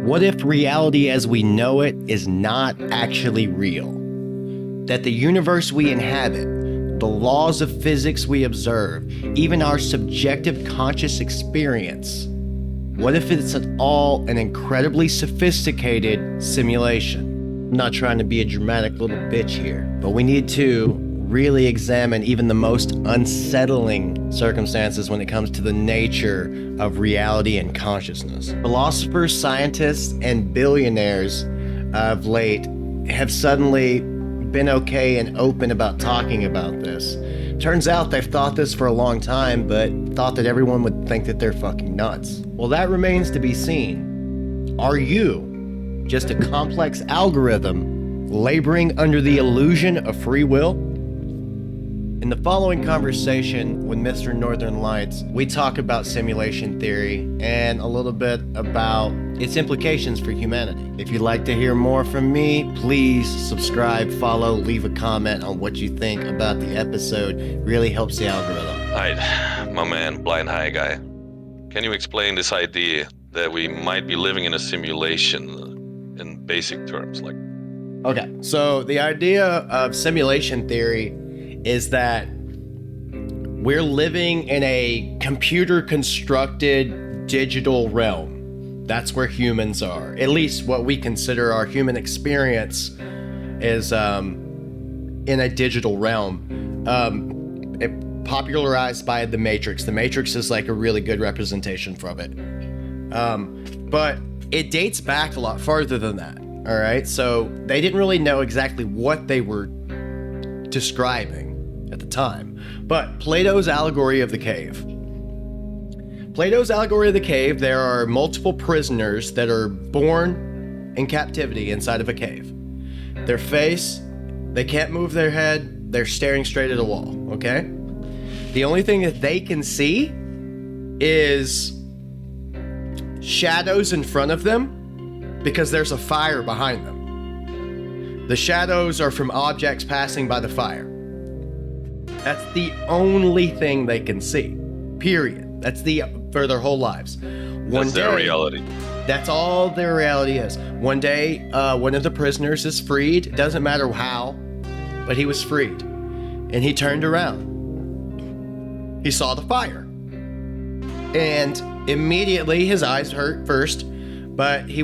What if reality as we know it is not actually real? That the universe we inhabit, the laws of physics we observe, even our subjective conscious experience, what if it's all an incredibly sophisticated simulation? I'm not trying to be a dramatic little bitch here, but we need to really examine even the most unsettling circumstances when it comes to the nature of reality and consciousness. Philosophers, scientists, and billionaires of late have suddenly been okay and open about talking about this. Turns out they've thought this for a long time, but thought that everyone would think that they're fucking nuts. Well, that remains to be seen. Are you just a complex algorithm laboring under the illusion of free will? In the following conversation with Mr. Northern Lights, we talk about simulation theory and a little bit about its implications for humanity. If you'd like to hear more from me, please subscribe, follow, leave a comment on what you think about the episode. It really helps the algorithm. Hi, my man, Blind High Guy. Can you explain this idea that we might be living in a simulation in basic terms? Okay, so the idea of simulation theory is that we're living in a computer-constructed digital realm. That's where humans are. At least what we consider our human experience is in a digital realm. Popularized by The Matrix. The Matrix is like a really good representation from it. But it dates back a lot farther than that. All right, so they didn't really know exactly what they were describing at the time. But Plato's Allegory of the Cave. Plato's Allegory of the Cave, there are multiple prisoners that are born in captivity inside of a cave. Their face, they can't move their head, they're staring straight at a wall, okay? The only thing that they can see is shadows in front of them because there's a fire behind them. The shadows are from objects passing by the fire. That's the only thing they can see, period. That's for their whole lives. That's their reality. That's all their reality is. One day, one of the prisoners is freed. It doesn't matter how, but he was freed. And he turned around. He saw the fire. And immediately his eyes hurt first, but he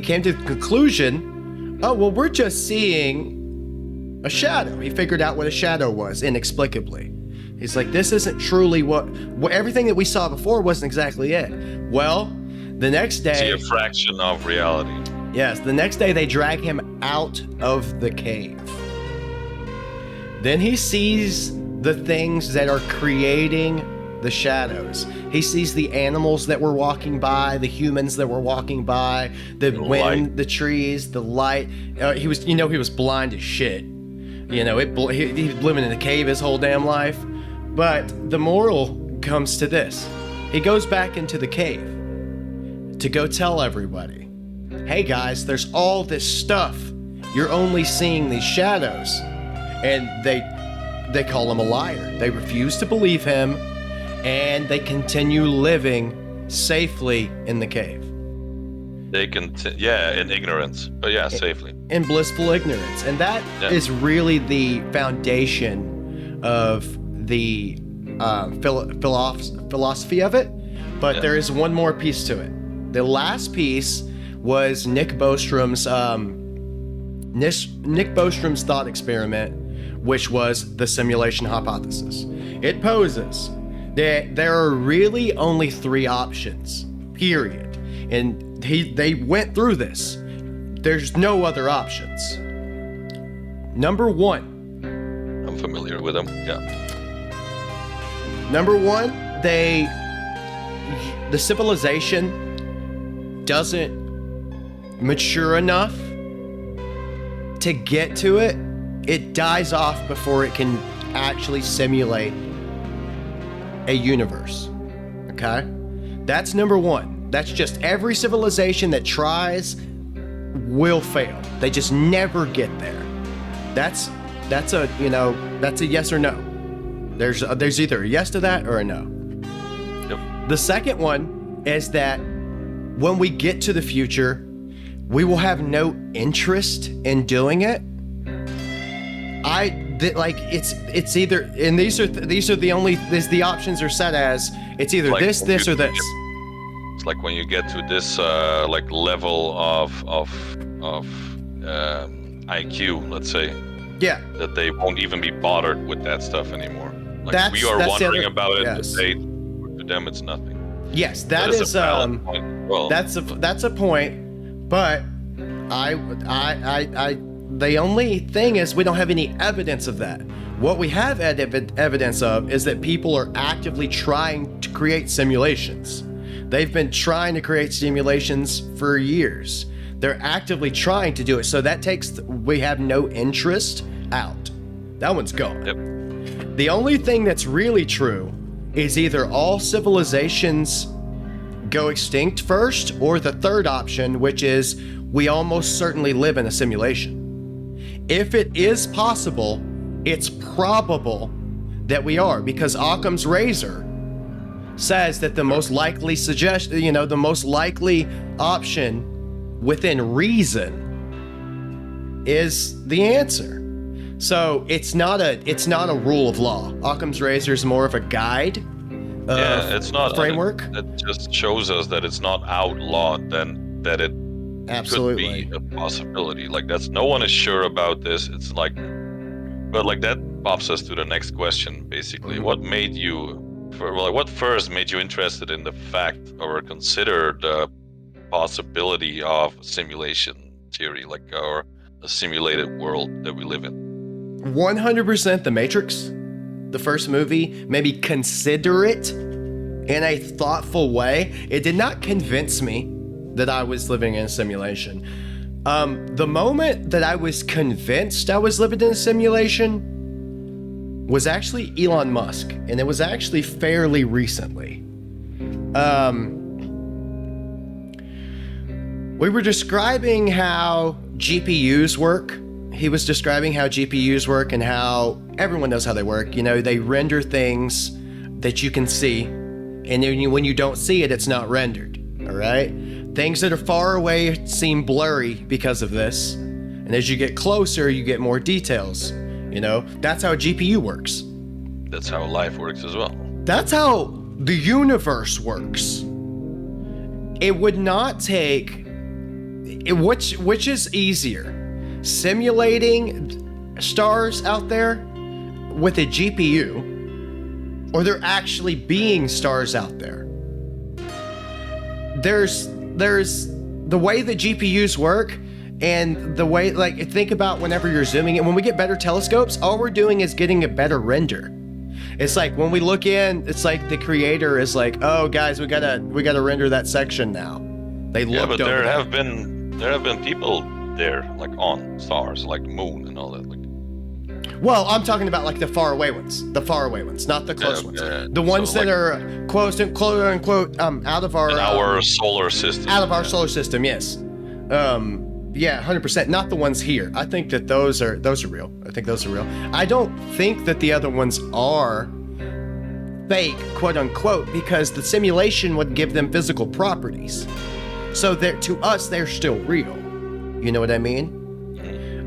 came to the conclusion, oh, well, we're just seeing a shadow. He figured out what a shadow was inexplicably. He's like, this isn't truly what everything that we saw before wasn't exactly it. Well, the next day... See a fraction of reality. Yes, the next day they drag him out of the cave. Then he sees the things that are creating the shadows. He sees the animals that were walking by, the humans that were walking by, the wind, light. The trees, the light. He was blind as shit. He's living in a cave his whole damn life. But the moral comes to this. He goes back into the cave to go tell everybody, hey guys, there's all this stuff. You're only seeing these shadows. And they call him a liar. They refuse to believe him, and they continue living safely in the cave. They can, in ignorance, but safely. In blissful ignorance. And that is really the foundation of the philosophy of it. But there is one more piece to it. The last piece was Nick Bostrom's thought experiment, which was the simulation hypothesis. It poses that there are really only three options, period. And they went through this. There's no other options. Number one. I'm familiar with them, Number one, the civilization doesn't mature enough to get to it. It dies off before it can actually simulate a universe. Okay? That's number one. That's just every civilization that tries will fail. They just never get there. That's a yes or no. There's either a yes to that or a no. Yep. The second one is that when we get to the future, we will have no interest in doing it. It's either, and these are the options are set as it's either Like, this or this. It's like when you get to this like level of IQ, let's say, Yeah, that they won't even be bothered with that stuff anymore. Like That's- we are that's the wondering other- about it yes. today. To them, it's nothing. yes, That is a valid point. Well, that's a point, but the only thing is we don't have any evidence of that. What we have evidence of is that people are actively trying to create simulations. They've been trying to create simulations for years. They're actively trying to do it. So that takes, we have no interest out. That one's gone. Yep. The only thing that's really true is either all civilizations go extinct first, or the third option, which is we almost certainly live in a simulation. If it is possible, it's probable that we are, because Occam's razor says that the most likely the most likely option within reason is the answer. So it's not a rule of law. Occam's razor is more of a guide. It's not framework. It just shows us that it's not outlawed, then that it Absolutely. could be a possibility. Like that's no one is sure about this. It's like, but like that pops us to the next question. Basically, what first made you interested in the fact or consider the possibility of simulation theory, like or a simulated world that we live in? 100% The Matrix, the first movie, maybe consider it in a thoughtful way. It did not convince me that I was living in a simulation. The moment that I was convinced I was living in a simulation was actually Elon Musk, and it was actually fairly recently. We were describing how GPUs work. He was describing how GPUs work and how everyone knows how they work. You know, they render things that you can see, and then when you don't see it, it's not rendered. All right? Things that are far away seem blurry because of this, and as you get closer, you get more details. You know, that's how a GPU works. That's how life works as well. That's how the universe works. It would not take... Which is easier? Simulating stars out there with a GPU, or there actually being stars out there? There's the way the GPUs work, and the way, like, think about whenever you're zooming in. When we get better telescopes, all we're doing is getting a better render. It's like when we look in, it's like the creator is like, "Oh, guys, we gotta render that section now." They looked but over there that. have been people there, like on stars, like moon and all that. Like, Well, I'm talking about like the far away ones, not the close ones. The ones so that like, are quote unquote out of our solar system. out of our solar system. Yes. Yeah, 100%. Not the ones here. I think that those are real. I think those are real. I don't think that the other ones are fake, quote unquote, because the simulation would give them physical properties. So to us, they're still real. You know what I mean?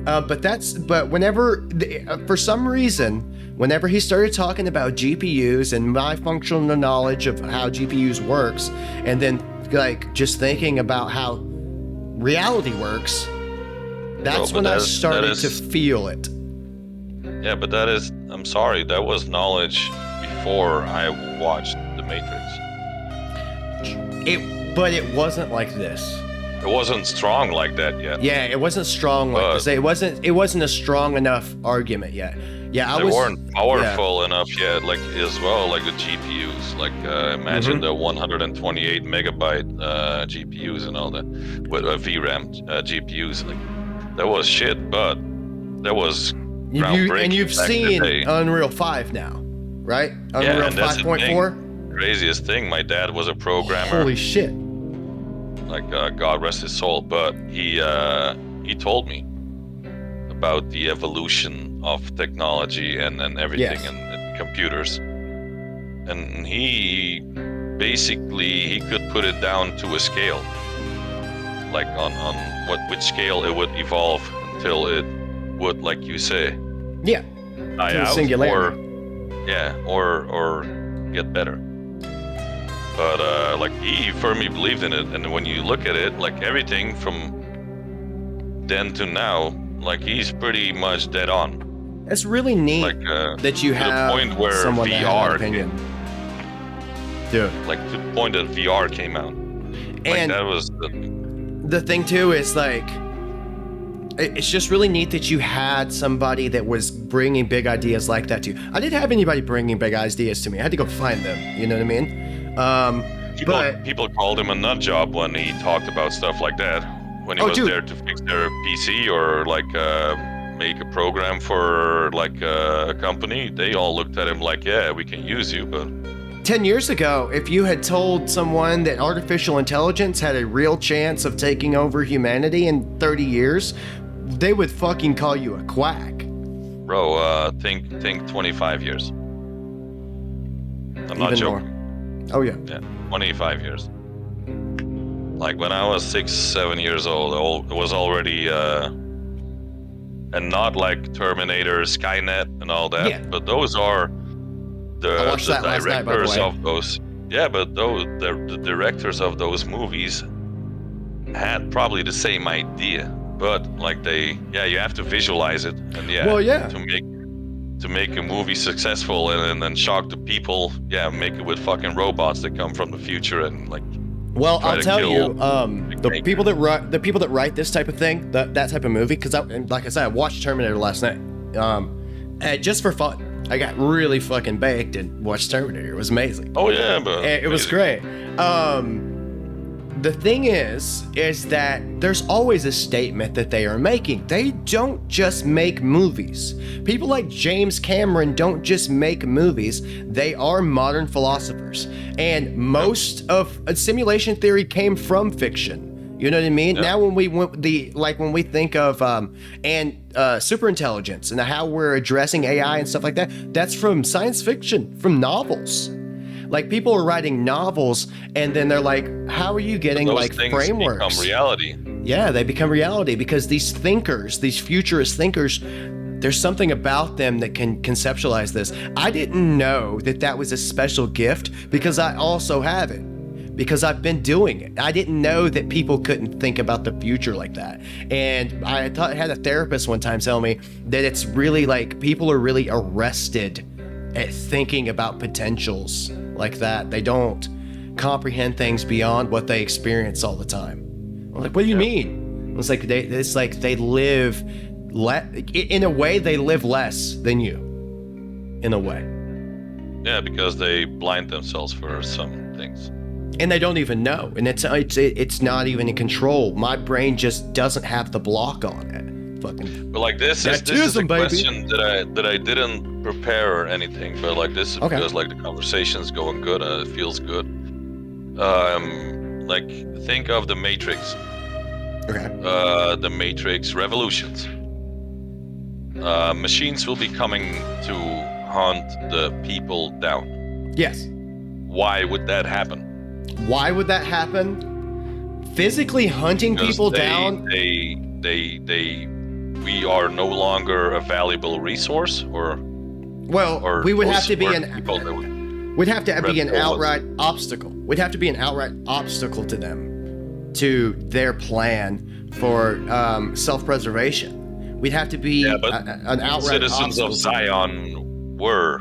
But whenever, for some reason, whenever he started talking about GPUs and my functional knowledge of how GPUs works, and then like just thinking about how reality works, that's when I started to feel it. Yeah, but I'm sorry, that was knowledge before I watched The Matrix. But it wasn't like this. It wasn't strong like that yet. Yeah, it wasn't strong like this. It wasn't a strong enough argument yet. Yeah, they weren't powerful enough yet, like as well, like the GPUs. Like imagine the 128 megabyte GPUs and all that, with VRAM GPUs. Like that was shit, but that was groundbreaking. And you've seen Unreal 5 now, right? Unreal 5.4. Craziest thing. My dad was a programmer. Holy shit! Like God rest his soul, but he told me about the evolution of technology and everything, and computers, and he basically he could put it down to a scale, like on which scale it would evolve until it would, like you say, Yeah. die out, singularity. or get better. But like he firmly believed in it, and when you look at it, like everything from then to now, like he's pretty much dead on. It's really neat Like that you to have the point where someone that VR had an opinion. Dude. like to the point that VR came out. Like And that was the thing too is like, it's just really neat that you had somebody that was bringing big ideas like that to you. I didn't have anybody bringing big ideas to me. I had to go find them. You know what I mean? people called him a nut job when he talked about stuff like that. When he was there to fix their PC or like make a program for like a company, they all looked at him like, yeah, we can use you, but 10 years ago, if you had told someone that artificial intelligence had a real chance of taking over humanity in 30 years, they would fucking call you a quack. Bro, think 25 years. I'm not Even joking. more. Oh yeah. Yeah, 25 years. Like when I was 6-7 years old, it was already and not like Terminator, Skynet, and all that. Yeah. But those are the directors of those. Yeah, but the directors of those movies had probably the same idea, but like you have to visualize it, and to make a movie successful and then shock the people, make it with fucking robots that come from the future and like. Well, I'll tell you, the people that write this type of thing, that type of movie, because like I said, I watched Terminator last night, and just for fun. I got really fucking baked and watched Terminator. It was amazing. Oh yeah, but it was great. The thing is that there's always a statement that they are making. They don't just make movies. People like James Cameron don't just make movies. They are modern philosophers. And most of simulation theory came from fiction. You know what I mean? Yeah. Now when we think of superintelligence and how we're addressing AI and stuff like that, that's from science fiction, from novels. Like people are writing novels and then they're like, how are you getting like frameworks? Become reality. Yeah, they become reality because these thinkers, these futurist thinkers, there's something about them that can conceptualize this. I didn't know that was a special gift because I also have it. Because I've been doing it. I didn't know that people couldn't think about the future like that. And I had a therapist one time tell me that it's really like people are really arrested at thinking about potentials like that. They don't comprehend things beyond what they experience all the time. I'm like, what do you mean? It's like they live in a way. They live less than you, in a way. Yeah, because they blind themselves for some things. And they don't even know, and it's not even in control. My brain just doesn't have the block on it. Fucking. But like this is a question that I didn't prepare or anything. But like this is because like the conversation's going good and it feels good. Like think of the Matrix. Okay. The Matrix Revolutions. Machines will be coming to hunt the people down. Yes. Why would that happen? Why would that happen? Physically hunting people down? We are no longer a valuable resource, we would have to be an outright obstacle. We'd have to be an outright obstacle to them, to their plan for self-preservation. We'd have to be an outright citizens obstacle. of Zion were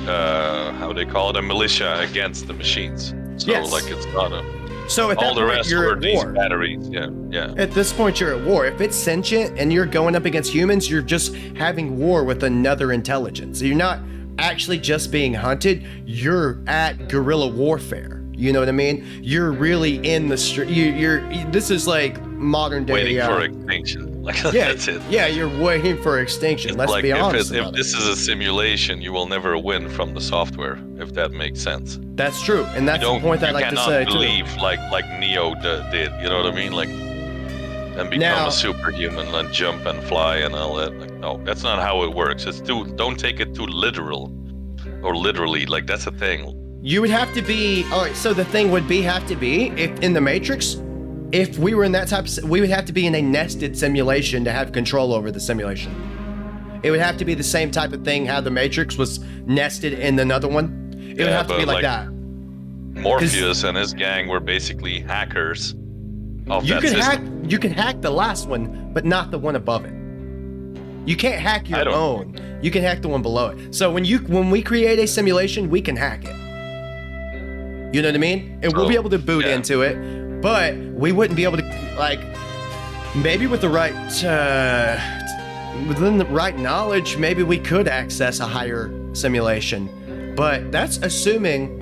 how they call it, a militia against the machines. So like it's not a. So at that point, you're at war. Batteries, yeah. At this point, you're at war. If it's sentient and you're going up against humans, you're just having war with another intelligence. So you're not actually just being hunted. You're at guerrilla warfare. You know what I mean? You're really in the street. This is like modern day. Waiting for extinction. Like that's it. Yeah, you're waiting for extinction. It's Let's like be honest. If this is a simulation, you will never win from the software. If that makes sense. That's true, and that's the point I like to say too. You cannot believe like Neo did. You know what I mean? Like, and become a superhuman and jump and fly and all that. Like, no, that's not how it works. Don't take it too literal, or literally. Like that's a thing. You would have to be, all right, so the thing would have to be, if in the Matrix, if we were in that type of, we would have to be in a nested simulation to have control over the simulation. It would have to be the same type of thing how the Matrix was nested in another one. It would have to be like that. Morpheus and his gang were basically hackers of that system. You can hack the last one, but not the one above it. You can't hack your own. You can hack the one below it. So when we create a simulation, we can hack it. You know what I mean? And we'll be able to boot into it, but we wouldn't be able to, like, maybe with the right, within the right knowledge, maybe we could access a higher simulation. But that's assuming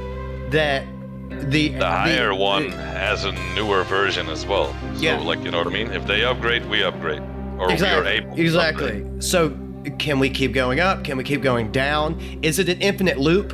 that the higher one has a newer version as well. So, like, you know what I mean? If they upgrade, we upgrade. Or we are able to upgrade. So can we keep going up? Can we keep going down? Is it an infinite loop?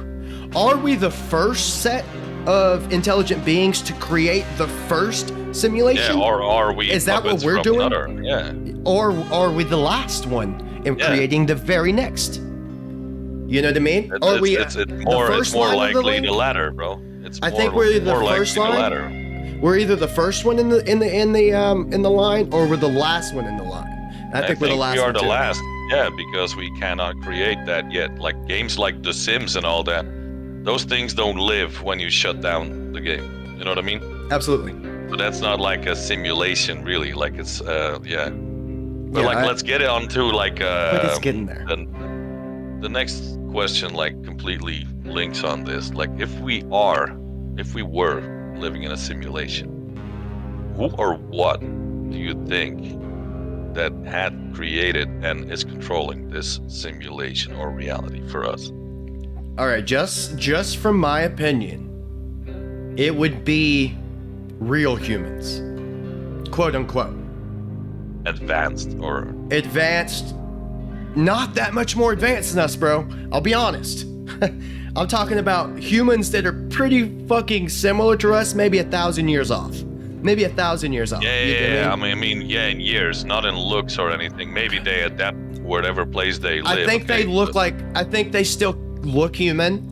Are we the first set of intelligent beings to create the first simulation? Yeah, or are we? Is that what we're doing? Another? Yeah. Or are we the last one in creating the very next? You know what I mean? It's more likely the latter, bro. I think we're the first line. We're either the first one in the line, or we're the last one in the line. I think we're the last. We are the last. Yeah, because we cannot create that yet. Like games like The Sims and all that. Those things don't live when you shut down the game. You know what I mean? Absolutely. So that's not like a simulation, really. Like it's, But let's get it onto like. But it's getting there. The next question like completely links on this. Like if we were living in a simulation, who or what do you think that had created and is controlling this simulation or reality for us? All right, just from my opinion, it would be real humans, quote unquote. Advanced, not that much more advanced than us, bro. I'll be honest. I'm talking about humans that are pretty fucking similar to us, maybe 1,000 years off. Maybe 1,000 years off. Yeah. I mean, in years, not in looks or anything. Maybe they adapt wherever place they live. I think they still look human.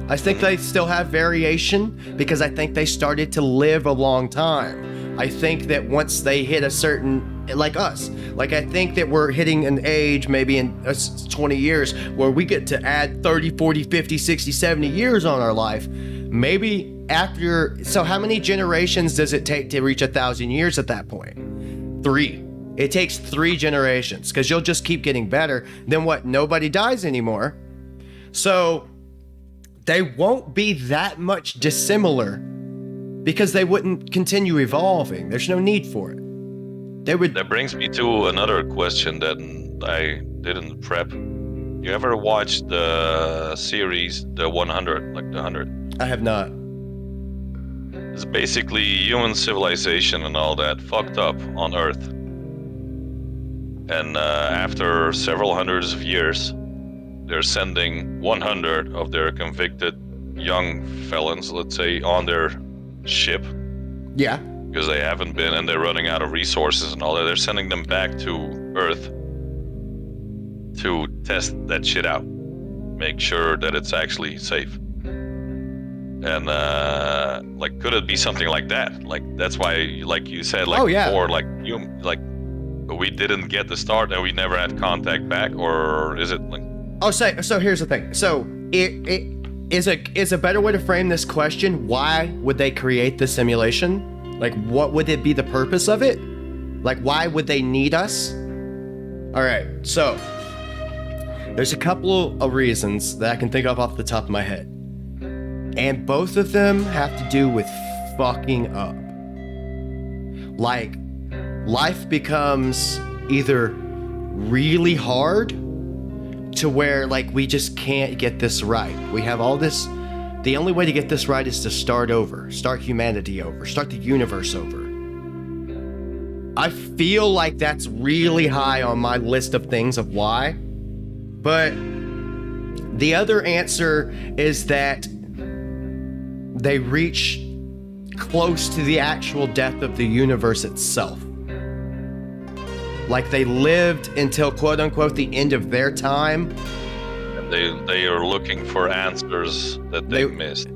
I think they still have variation because I think they started to live a long time. I think that once they hit a certain, like us, like I think that we're hitting an age maybe in 20 years where we get to add 30, 40, 50, 60, 70 years on our life. Maybe so how many generations does it take to reach 1,000 years at that point? 3. It takes 3 generations because you'll just keep getting better. Then what? Nobody dies anymore. So they won't be that much dissimilar because they wouldn't continue evolving. There's no need for it. That brings me to another question that I didn't prep. You ever watched the series, The 100, like The 100? I have not. It's basically human civilization and all that fucked up on Earth. And after several hundreds of years, they're sending 100 of their convicted young felons, let's say, on their ship. Yeah. Because they haven't been, and they're running out of resources and all that. They're sending them back to Earth to test that shit out, make sure that it's actually safe. And like, could it be something like that? Like that's why, like you said, like before, like we didn't get the start and we never had contact back, or is it like? So here's the thing. So it is a better way to frame this question. Why would they create the simulation? Like, what would it be the purpose of it? Like, why would they need us? All right, so there's a couple of reasons that I can think of off the top of my head. And both of them have to do with fucking up. Like, life becomes either really hard to where, like, we just can't get this right. We have all this. The only way to get this right is to start over, start humanity over, start the universe over. I feel like that's really high on my list of things of why. But the other answer is that they reach close to the actual death of the universe itself. Like they lived until quote unquote the end of their time. they are looking for answers that they missed.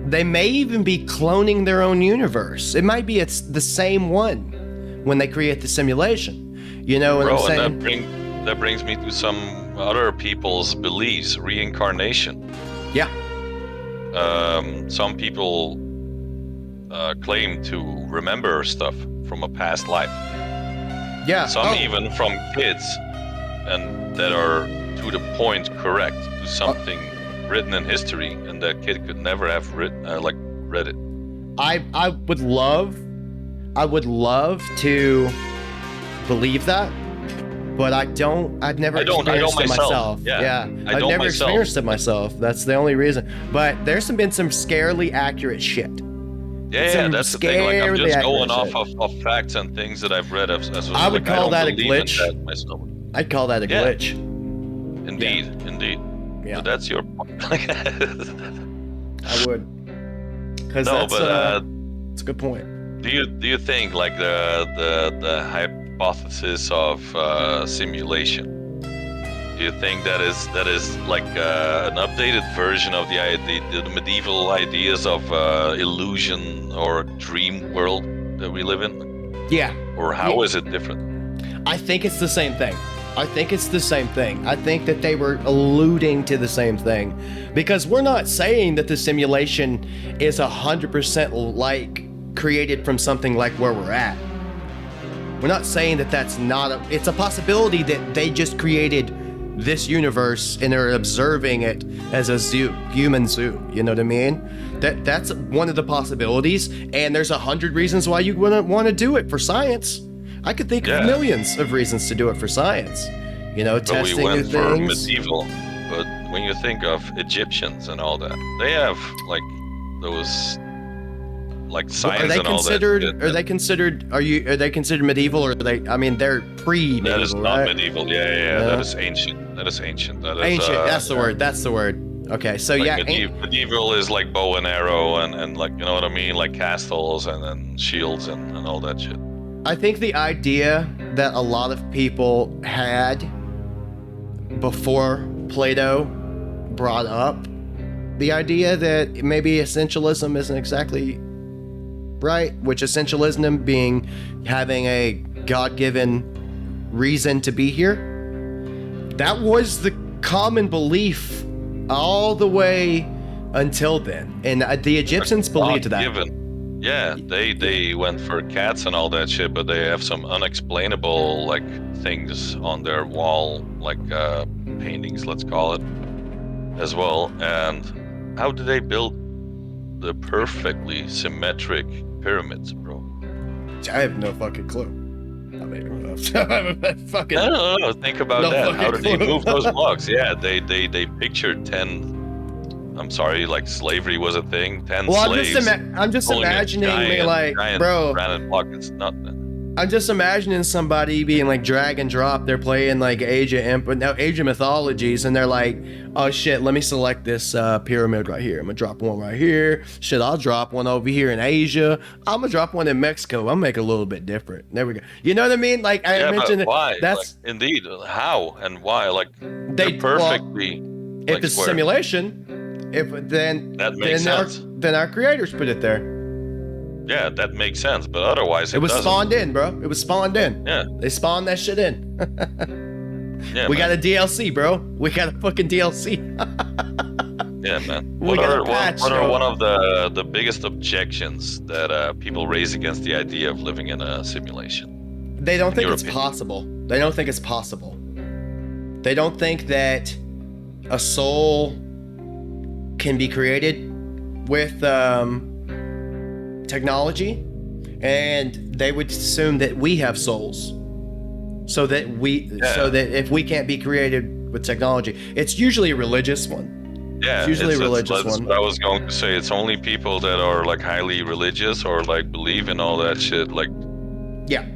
They may even be cloning their own universe. It might be it's the same one when they create the simulation. You know what I'm saying? And that brings me to some other people's beliefs, reincarnation. Yeah. Some people claim to remember stuff from a past life. Yeah. Some even from kids, and that are to the point correct to something written in history, and that kid could never have read it. I would love to believe that, but I've never experienced it myself. Yeah. I've never experienced it myself. That's the only reason. But there's been some scarily accurate shit. Yeah, that's the thing. Like, I'm just going off of facts and things that I've read. As well. I would call that a glitch. I'd call that a glitch. Indeed. Yeah. So that's your point. I would. Because it's a good point. Do you think like the hypothesis of simulation? Do you think that is like an updated version of the medieval ideas of illusion or dream world that we live in? Yeah. Or how is it different? I think it's the same thing. I think that they were alluding to the same thing, because we're not saying that the simulation is 100% like created from something like where we're at. We're not saying that that's not it's a possibility that they just created this universe and are observing it as a human zoo. You know what I mean? That's one of the possibilities, and there's 100 reasons why you wouldn't want to do it for science. I could think of millions of reasons to do it for science. You know, testing we went new for things. medieval, but when you think of Egyptians and all that, they have like those like signs and all that. Are they considered medieval, or are they? I mean, they're pre-medieval. That is not right? medieval. Yeah. That is ancient. That is ancient. Ancient. That's the word. That's the word. Okay, so like medieval is like bow and arrow and like, you know what I mean, like castles and shields and all that shit. I think the idea that a lot of people had before Plato brought up the idea that maybe essentialism isn't exactly right, which essentialism being having a God-given reason to be here. That was the common belief all the way until then, and the Egyptians believed that. Yeah, they went for cats and all that shit, but they have some unexplainable like things on their wall, like paintings, let's call it, as well. And how do they build the perfectly symmetric pyramids, bro? I have no fucking clue. I don't know. Think about that. How did they move those blocks? Yeah, they pictured 10. I'm sorry, like slavery was a thing. 10 slaves. I'm just imagining giant bro. Granite block. It's nothing. I'm just imagining somebody being like drag and drop. They're playing like Age of Mythologies, and they're like, oh shit, let me select this pyramid right here. I'm gonna drop one right here. Shit, I'll drop one over here in Asia. I'm gonna drop one in Mexico. I'll make it a little bit different. There we go. You know what I mean? Like I mentioned, why? That's like, indeed how and why. Like they perfectly. If it's a simulation, that makes sense. Then our creators put it there. Yeah, that makes sense, but otherwise it was spawned in, bro. It was spawned in. Yeah. They spawned that shit in. Yeah, we got a DLC, bro. We got a fucking DLC. Yeah, man. What are one of the biggest objections that people raise against the idea of living in a simulation? They don't think it's possible. They don't think it's possible. They don't think that a soul can be created with technology, and they would assume that we have souls, so that if we can't be created with technology, it's usually a religious one. Yeah, it's usually a religious one. What I was going to say, it's only people that are like highly religious or like believe in all that shit. Like, yeah,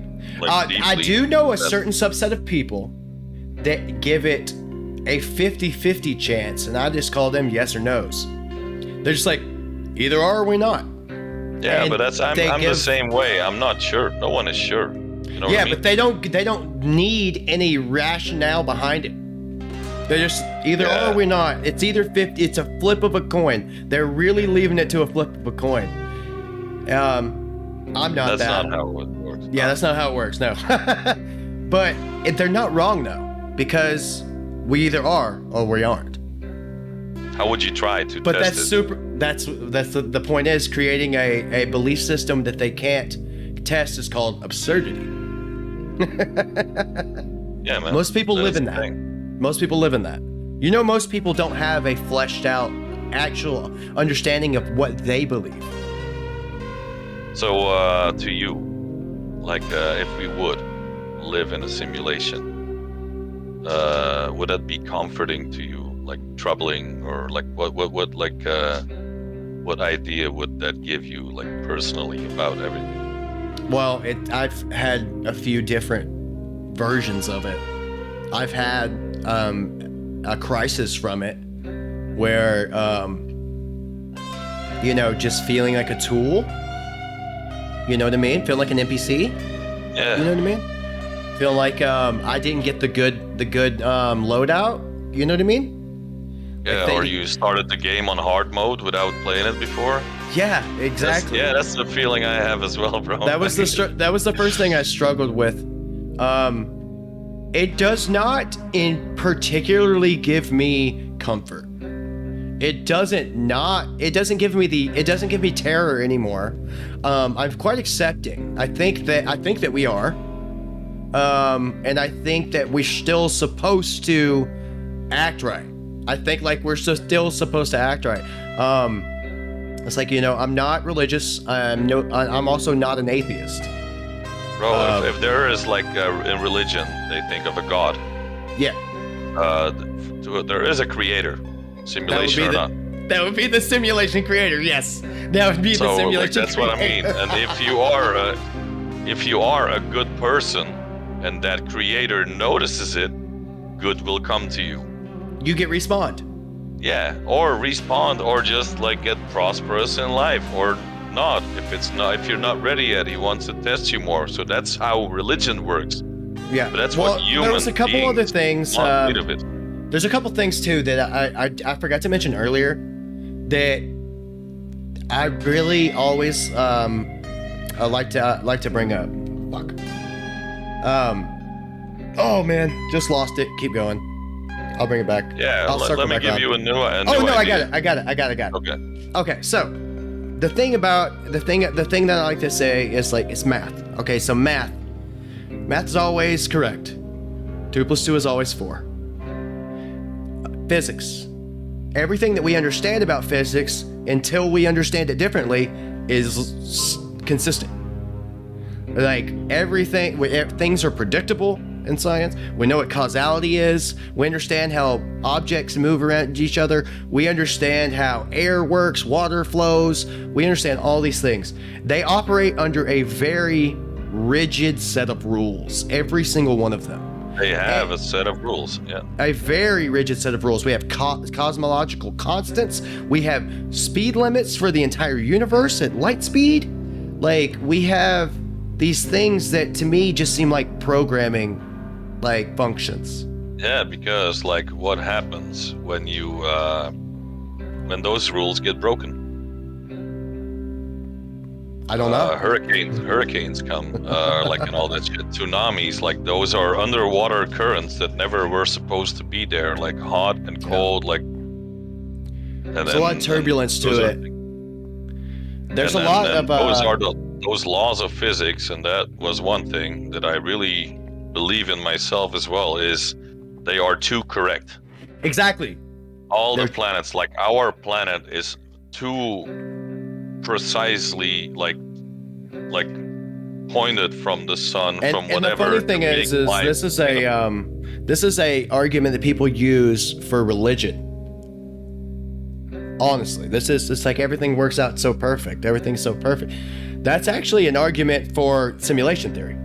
I do know a certain subset of people that give it a 50-50 chance, and I just call them yes or no's. They're just like, either are or we not. Yeah, but I'm the same way. I'm not sure. No one is sure. You know what I mean? But they don't need any rationale behind it. They're just either are or we're not. It's either 50. It's a flip of a coin. They're really leaving it to a flip of a coin. I'm not That's that. not how it works. Yeah, that's not how it works. No. But they're not wrong though, because we either are or we aren't. How would you try to But test that's it? super. That's the point is creating a belief system that they can't test is called absurdity. Yeah, man. Most people live in that. Thing. Most people live in that. You know, most people don't have a fleshed out actual understanding of what they believe. So, to you, like, if we would live in a simulation, would that be comforting to you? Like troubling, or like what idea would that give you, like personally, about everything? Well, I've had a few different versions of it. I've had a crisis from it, where just feeling like a tool. You know what I mean? Feeling like an NPC. Yeah. You know what I mean? Feel like I didn't get the good loadout. You know what I mean? Yeah, or you started the game on hard mode without playing it before. Yeah, exactly. That's the feeling I have as well, bro. That was the first thing I struggled with. It does not particularly give me comfort. It doesn't give me terror anymore. I'm quite accepting. I think that we are. And I think that we're still supposed to act right. I think like we're still supposed to act right. It's like, I'm not religious. I'm also not an atheist. Bro, if there is like in religion, they think of a god. Yeah. There is a creator, simulation or not. That would be the simulation creator. Yes, that would be the simulation that's creator. What I mean. And if you are a good person, and that creator notices it, good will come to you. You get respawned. Yeah, or respawn, or just like get prosperous in life, or not. If you're not ready yet, he wants to test you more. So that's how religion works. Yeah, but that's what human. There was a couple other things. There's a couple things too that I forgot to mention earlier that I really always like to bring up. Fuck. Oh man, just lost it. Keep going. I'll bring it back. Yeah, let me give you a new idea. I got it. Okay, so the thing that I like to say is like it's math. Okay, so math is always correct. 2 + 2 is always 4. Physics. Everything that we understand about physics until we understand it differently is consistent. Like everything, things are predictable in science. We know what causality is. We understand how objects move around each other. We understand how air works, water flows. We understand all these things. They operate under a very rigid set of rules, every single one of them. They have a set of rules, yeah. A very rigid set of rules. We have cosmological constants. We have speed limits for the entire universe at light speed. Like, we have these things that to me just seem like programming, like, functions. Yeah, because, like, what happens when when those rules get broken? I don't know. Hurricanes come, like, and all that shit. Tsunamis, like, those are underwater currents that never were supposed to be there, like hot and cold, like. There's a lot of turbulence to it. There's a lot of. Those laws of physics, and that was one thing that I really believe in myself as well. Is they are too correct. Exactly. All the planets, like our planet, is too precisely like pointed from the sun, from whatever. And the funny thing is this is a argument that people use for religion. Honestly, it's like everything works out so perfect. Everything's so perfect. That's actually an argument for simulation theory.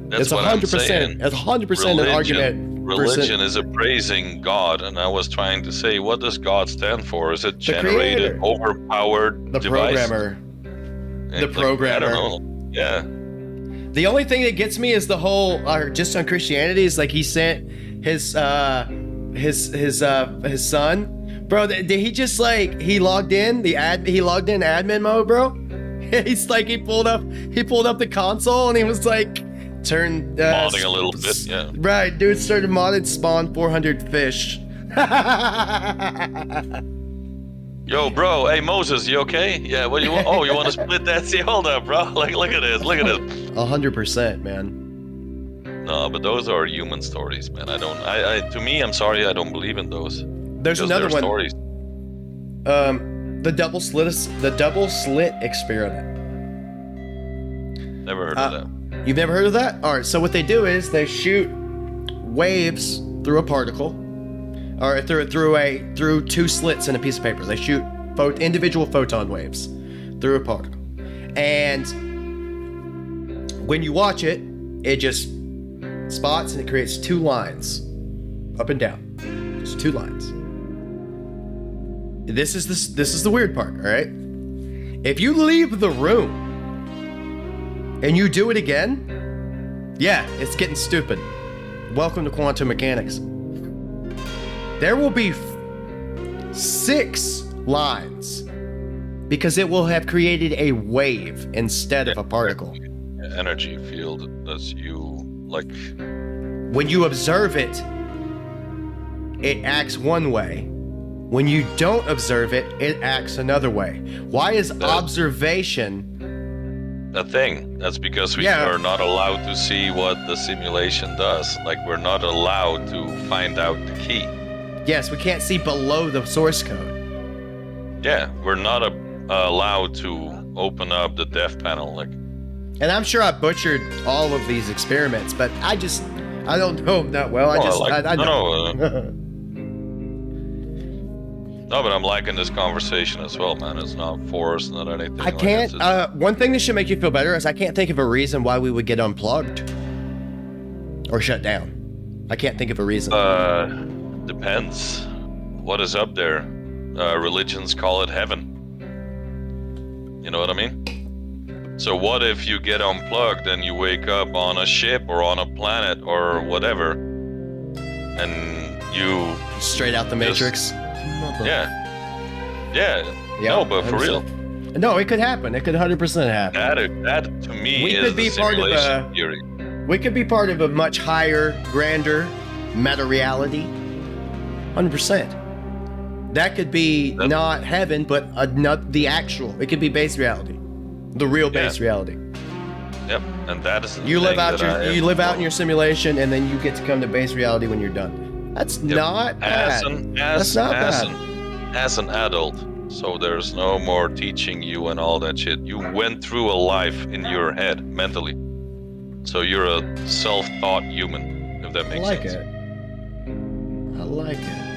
That's what I'm saying. It's 100% an argument. Religion is appraising God, and I was trying to say, what does God stand for? Is it generated, overpowered device? The programmer. I don't know. Yeah. The only thing that gets me is the whole, just on Christianity, is like he sent his his son, bro. Did he just like he logged in admin mode, bro? He's like he pulled up the console and he was like turned modding a little bit, yeah. Right, dude started modded spawn 400 fish. Yo, bro. Hey, Moses, you okay? Yeah. What do you want? Oh, you want to split that? See, hold up, bro. Like, look at this. 100%, man. No, but those are human stories, man. To me, I'm sorry, I don't believe in those. There's another one. Stories. The double-slit experiment. Never heard of that. You've never heard of that? All right. So what they do is they shoot waves through a particle, or through two slits in a piece of paper. They shoot individual photon waves through a particle, and when you watch it, it just spots and it creates two lines, up and down, just two lines. This is the weird part. All right. If you leave the room and you do it again, yeah, it's getting stupid. Welcome to quantum mechanics. There will be 6 lines because it will have created a wave instead of a particle. Energy field, that's you, like... When you observe it, it acts one way. When you don't observe it, it acts another way. Why is observation... a thing? That's because we are not allowed to see what the simulation does. Like, we're not allowed to find out the key. Yes, we can't see below the source code. Yeah, we're not allowed to open up the dev panel. Like, and I'm sure I butchered all of these experiments, but I don't know them that well. I know. No, but I'm liking this conversation as well, man. It's not forced, not anything. I can't. One thing that should make you feel better is I can't think of a reason why we would get unplugged or shut down. I can't think of a reason. Depends. What is up there? Religions call it heaven. You know what I mean? So what if you get unplugged and you wake up on a ship or on a planet or whatever, and you straight out the Matrix? Yeah. No, but for real. No, it could happen. It could 100% happen. That to me we is could be the part simulation of theory. We could be part of a much higher, grander meta reality. 100%. That could be not heaven, but the actual. It could be base reality, the real base reality. Yep, and that is you live out in your simulation, and then you get to come to base reality when you're done. That's not bad. That's not bad. As an adult, so there's no more teaching you and all that shit. You went through a life in your head mentally, so you're a self-taught human. If that makes sense. I like it.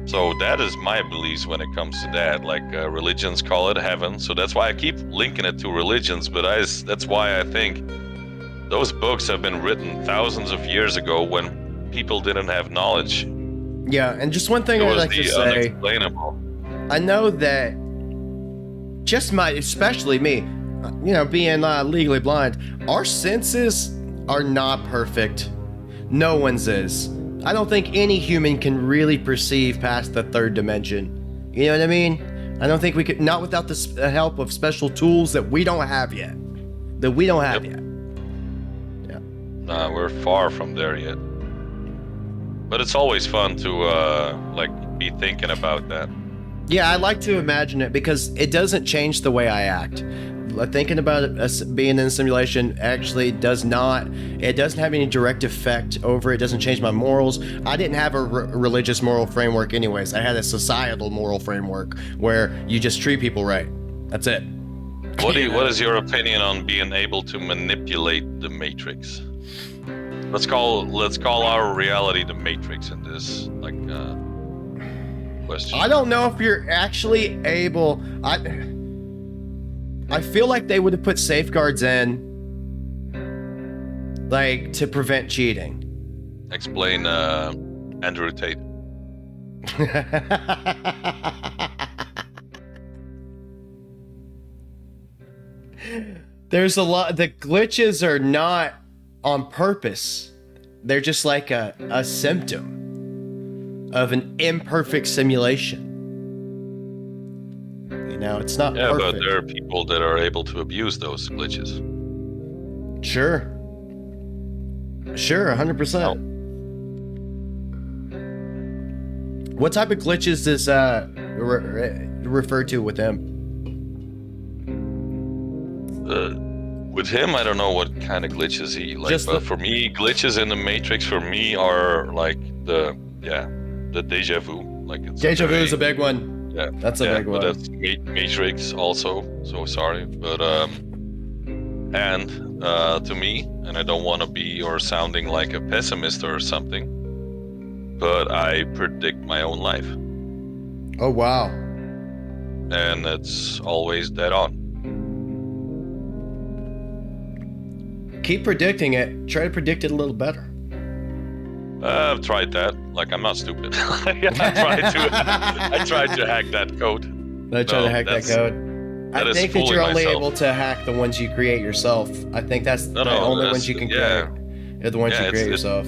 So that is my beliefs when it comes to that. Like religions call it heaven, so that's why I keep linking it to religions. But that's why I think those books have been written thousands of years ago when people didn't have knowledge. Yeah, and just one thing I'd like to say. Unexplainable. I know that especially me, being legally blind, our senses are not perfect. No one's is. I don't think any human can really perceive past the third dimension. You know what I mean? I don't think we could, not without the help of special tools that we don't have yet. Yet. Yeah. Nah, we're far from there yet. But it's always fun to be thinking about that. Yeah, I like to imagine it because it doesn't change the way I act. Thinking about it being in a simulation actually doesn't have any direct effect over it. Doesn't change my morals. I didn't have a religious moral framework anyways. I had a societal moral framework where you just treat people right. That's it. What is your opinion on being able to manipulate the Matrix? Let's call our reality the Matrix in this question. I don't know if you're actually able. I feel like they would have put safeguards in, to prevent cheating. Explain Andrew Tate. There's a lot. The glitches are not on purpose. They're just like a symptom of an imperfect simulation. You know, it's not perfect. But there are people that are able to abuse those glitches. Sure, 100%. What type of glitches does refer to with him? With him, I don't know what kind of glitches he like. But for me, glitches in the Matrix for me are like the deja vu. Like it's deja vu is a big one. Yeah, that's a big one. But that's Matrix also. So sorry, but and to me, and I don't want to be or sounding like a pessimist or something, but I predict my own life. Oh wow! And it's always dead on. Keep predicting it. Try to predict it a little better. I've tried that. Like, I'm not stupid. I tried to hack that code. I tried to hack that code. I think that you're only able to hack the ones you create yourself. I think that's the only ones you can create. Are the ones you create yourself.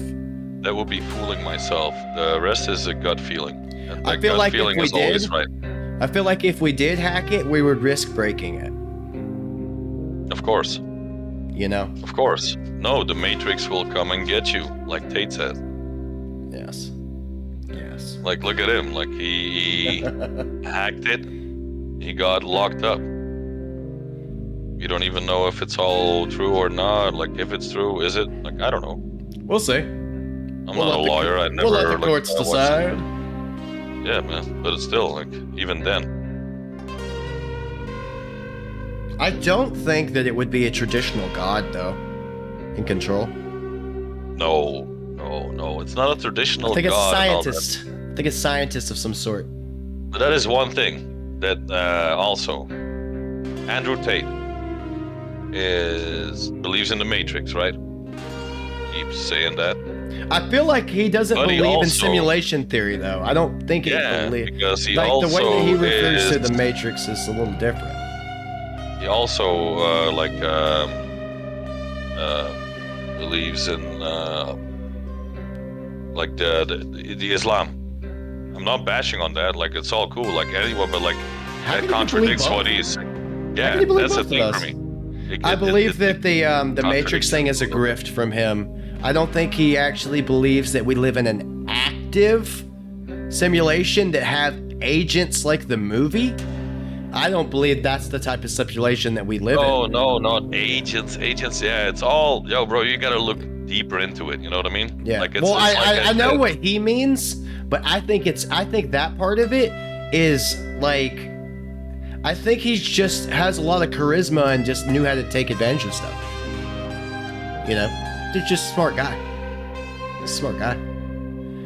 That would be fooling myself. The rest is a gut feeling. And I feel like feeling is always right. I feel like if we did hack it, we would risk breaking it. Of course. You know? Of course. No, the Matrix will come and get you, like Tate said. Yes. Like, look at him. Like, he hacked it. He got locked up. You don't even know if it's all true or not. Like, if it's true, is it? Like, I don't know. We'll see. I'm not a lawyer. I never. We'll let the courts decide. Yeah, man. But it's still, like, even then. I don't think that it would be a traditional god, though, in control. No. It's not a traditional god. I think it's a scientist. I think it's a scientist of some sort. But that is one thing that also Andrew Tate believes in the Matrix, right? Keeps saying that. I feel like he doesn't believe in simulation theory, though. I don't think he believes. Because he like also the way that he refers to the Matrix is a little different. He also believes in like the Islam. I'm not bashing on that. Like, it's all cool, like anyone, but like that contradicts what he's. Yeah, that's the thing for me. I believe that the Matrix thing is a grift from him. I don't think he actually believes that we live in an active simulation that have agents like the movie. I don't believe that's the type of simulation that we live in. No, not agents. Yeah, it's all, bro, you gotta look deeper into it. You know what I mean? Yeah. Like, well, I know what he means, but I think that part of it is like, I think he just has a lot of charisma and just knew how to take advantage of stuff. You know, he's just a smart guy.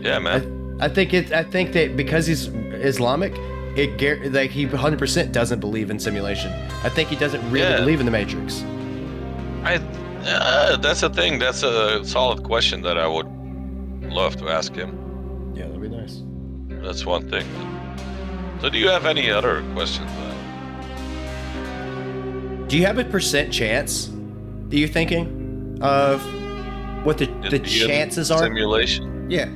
Yeah, man. I think that because he's Islamic, he 100% doesn't believe in simulation. I think he doesn't really believe in the Matrix. That's the thing. That's a solid question that I would love to ask him. Yeah, that'd be nice. That's one thing. So, do you have any other questions? Do you have a percent chance? Are you thinking of what the chances are? Simulation. Yeah.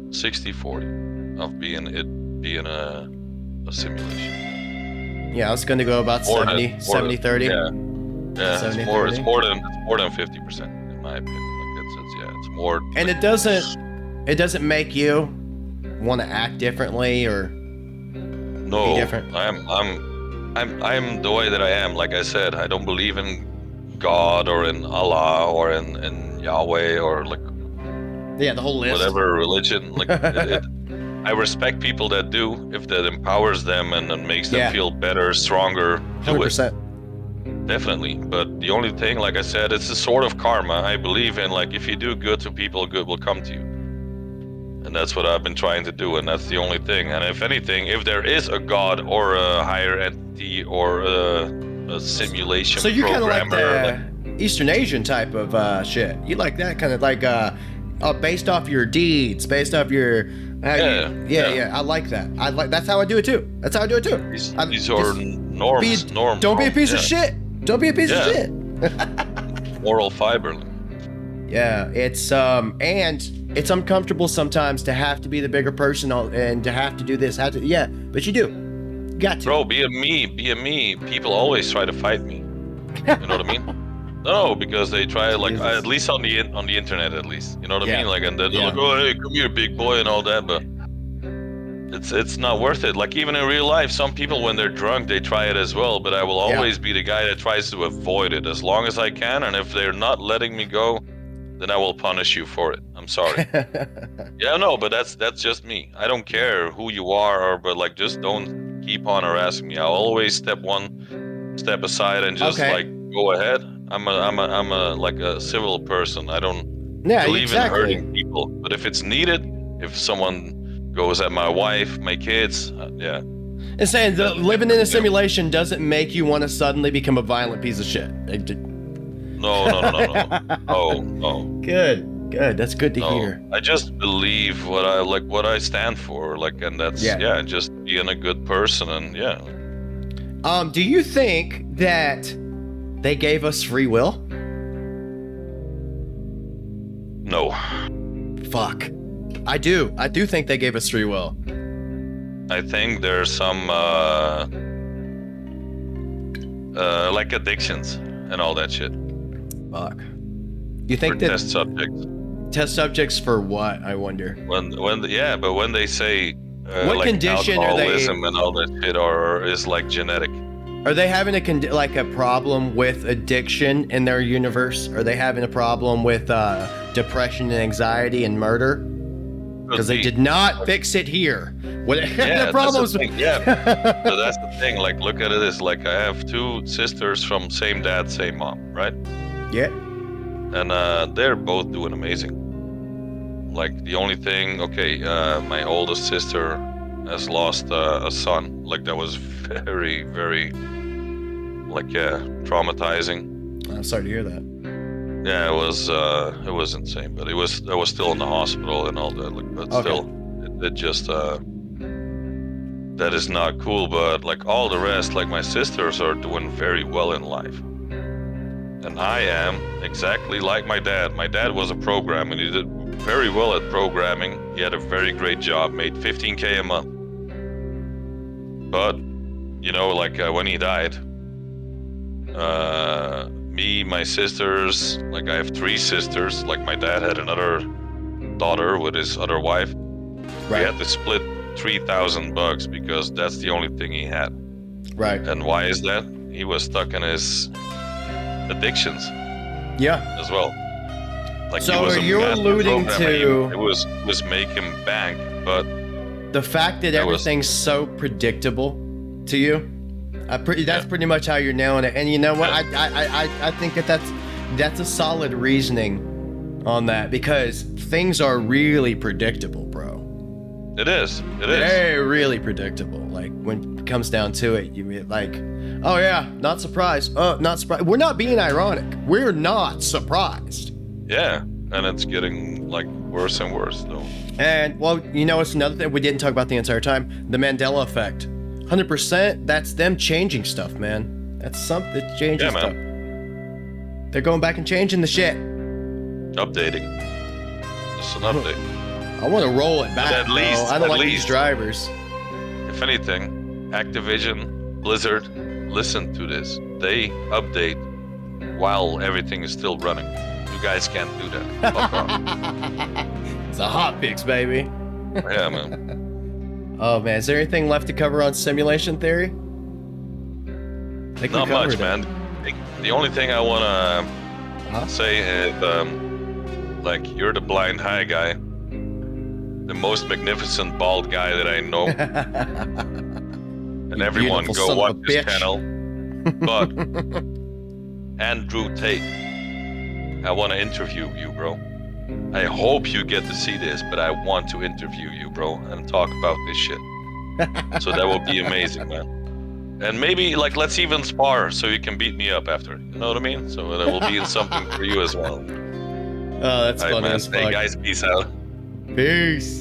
60-40 of being a simulation. Yeah, I was going to go about 70-30. Yeah, it's more than 50% in my opinion. Like it's more. And it doesn't make you want to act differently or be different. I'm the way that I am. Like I said, I don't believe in God or in Allah or in Yahweh or like the whole list. Whatever religion. Like I respect people that do, if that empowers them and makes them feel better, stronger. Do 100%. it. Definitely. But the only thing, like I said, it's a sort of karma. I believe in, like, if you do good to people, good will come to you. And that's what I've been trying to do, and that's the only thing. And if anything, if there is a god or a higher entity or a simulation programmer, so you kind of like the Eastern Asian type of shit. You like that kind of like based off your deeds, based off your I like that. That's how I do it too. These are norms. Don't be a piece of shit. Don't be a piece of shit. Moral fiber. Yeah, it's and it's uncomfortable sometimes to have to be the bigger person and to have to do this. Yeah, but you do. You got to. Bro, be a me. People always try to fight me. You know what I mean? No, because they try like at least on the internet at least. You know what I mean? Like, and they're like, oh hey, come here, big boy, and all that, but it's not worth it. Like even in real life, some people when they're drunk they try it as well, but I will always be the guy that tries to avoid it as long as I can, and if they're not letting me go, then I will punish you for it. I'm sorry. Yeah, no, but that's just me. I don't care who you are, but like just don't keep on harassing me. I'll always step aside and just like go ahead. I'm a like a civil person. I don't believe in hurting people, but if it's needed, if someone goes at my wife, my kids, And saying living in a simulation doesn't make you want to suddenly become a violent piece of shit. No. Oh. Good. That's good to hear. I just believe what I stand for, like, and that's just being a good person, and Do you think that they gave us free will? No. Fuck. I do think they gave us free will. I think there's some like addictions and all that shit. Fuck. You think that test subjects? Test subjects for what? I wonder. But when they say what like condition are they? Alcoholism and all that shit is like genetic. Are they having a problem with addiction in their universe? Are they having a problem with depression and anxiety and murder? Because they did not fix it here. The problems. So that's the thing. Like, look at it as like I have two sisters from same dad, same mom, right? Yeah. And they're both doing amazing. Like the only thing, my oldest sister has lost a son. Like that was very, very, traumatizing. I'm sorry to hear that. Yeah, it was insane, but I was still in the hospital and all that. Like, but still, it just that is not cool. But like all the rest, like my sisters are doing very well in life, and I am exactly like my dad. My dad was a programmer, and he did very well at programming. He had a very great job, made $15K a month. But when he died, me, my sisters, like I have 3 sisters, like my dad had another daughter with his other wife. Right. We had to split $3,000 because that's the only thing he had. Right. And why is that? He was stuck in his addictions. Yeah. As well. Like so you're alluding to it was making bank, but the fact that everything's so predictable to you. That's pretty much how you're nailing it. And you know what? I think that's a solid reasoning on that because things are really predictable, bro. It is. They're really predictable. Like when it comes down to it, you mean like, oh yeah, not surprised. Oh, not surprised. We're not being ironic. We're not surprised. Yeah, and it's getting like worse and worse though. And it's another thing we didn't talk about the entire time: the Mandela effect. 100%, that's them changing stuff, man. That's something that changes stuff. They're going back and changing the shit. Updating. Just an update. I want to roll it back. At least, I don't like these drivers. If anything, Activision, Blizzard, listen to this. They update while everything is still running. You guys can't do that. Fuck off. It's a hot fix, baby. Yeah, man. Oh man, is there anything left to cover on simulation theory? Not much, man. The only thing I want to say is, like, you're the blind high guy, the most magnificent bald guy that I know, and everyone go watch this channel. But Andrew Tate, I want to interview you, bro. I hope you get to see this, but I want to interview you, bro, and talk about this shit. So that will be amazing, man. And maybe, like, let's even spar so you can beat me up after. You know what I mean? So that will be something for you as well. Oh, that's funny as fuck. Hey, guys, peace out. Peace.